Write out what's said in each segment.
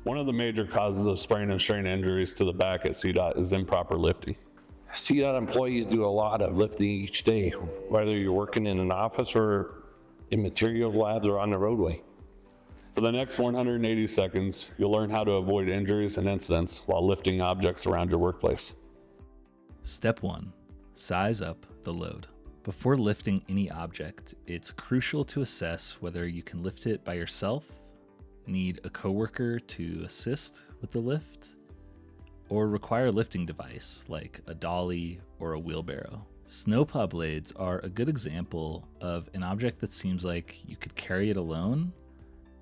One of the major causes of sprain and strain injuries to the back at CDOT is improper lifting. CDOT employees do a lot of lifting each day, whether you're working in an office or in materials labs or on the roadway. For the next 180 seconds, you'll learn how to avoid injuries and incidents while lifting objects around your workplace. Step 1. Size up the load. Before lifting any object, it's crucial to assess whether you can lift it by yourself, need a coworker to assist with the lift, or require a lifting device like a dolly or a wheelbarrow. Snowplow blades are a good example of an object that seems like you could carry it alone,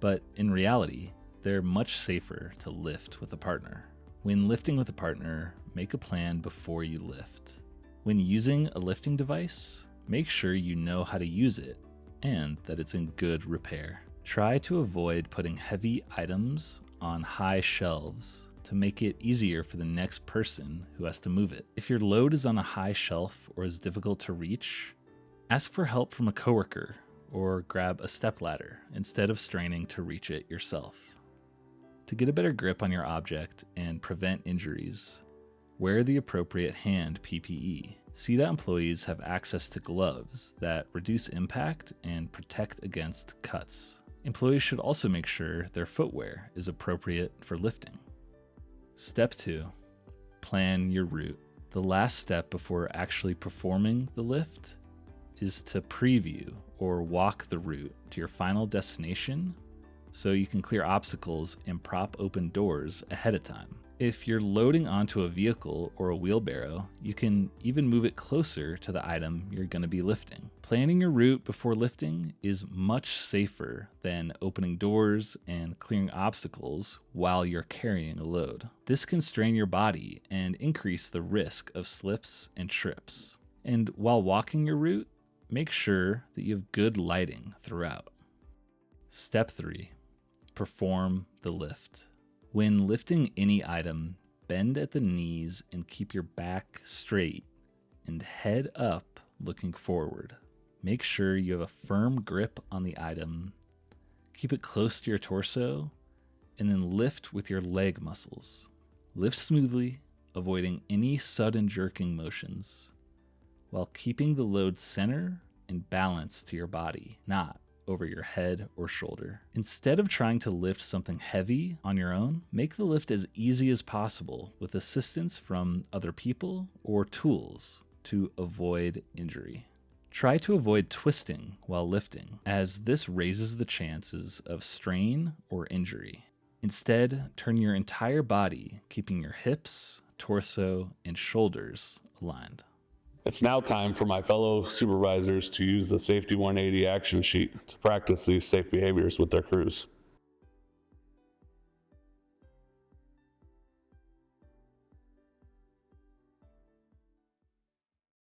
but in reality, they're much safer to lift with a partner. When lifting with a partner, make a plan before you lift. When using a lifting device, make sure you know how to use it and that it's in good repair. Try to avoid putting heavy items on high shelves to make it easier for the next person who has to move it. If your load is on a high shelf or is difficult to reach, ask for help from a coworker or grab a stepladder instead of straining to reach it yourself. To get a better grip on your object and prevent injuries, wear the appropriate hand PPE. CDOT employees have access to gloves that reduce impact and protect against cuts. Employees should also make sure their footwear is appropriate for lifting. Step 2. Plan your route. The last step before actually performing the lift is to preview or walk the route to your final destination so you can clear obstacles and prop open doors ahead of time. If you're loading onto a vehicle or a wheelbarrow, you can even move it closer to the item you're going to be lifting. Planning your route before lifting is much safer than opening doors and clearing obstacles while you're carrying a load. This can strain your body and increase the risk of slips and trips. And while walking your route, make sure that you have good lighting throughout. Step 3. Perform the lift. When lifting any item, bend at the knees and keep your back straight and head up looking forward. Make sure you have a firm grip on the item, keep it close to your torso, and then lift with your leg muscles. Lift smoothly, avoiding any sudden jerking motions, while keeping the load center and balanced to your body, not over your head or shoulder. Instead of trying to lift something heavy on your own, make the lift as easy as possible with assistance from other people or tools to avoid injury. Try to avoid twisting while lifting, as this raises the chances of strain or injury. Instead, turn your entire body, keeping your hips, torso, and shoulders aligned. It's now time for my fellow supervisors to use the Safety 180 action sheet to practice these safe behaviors with their crews.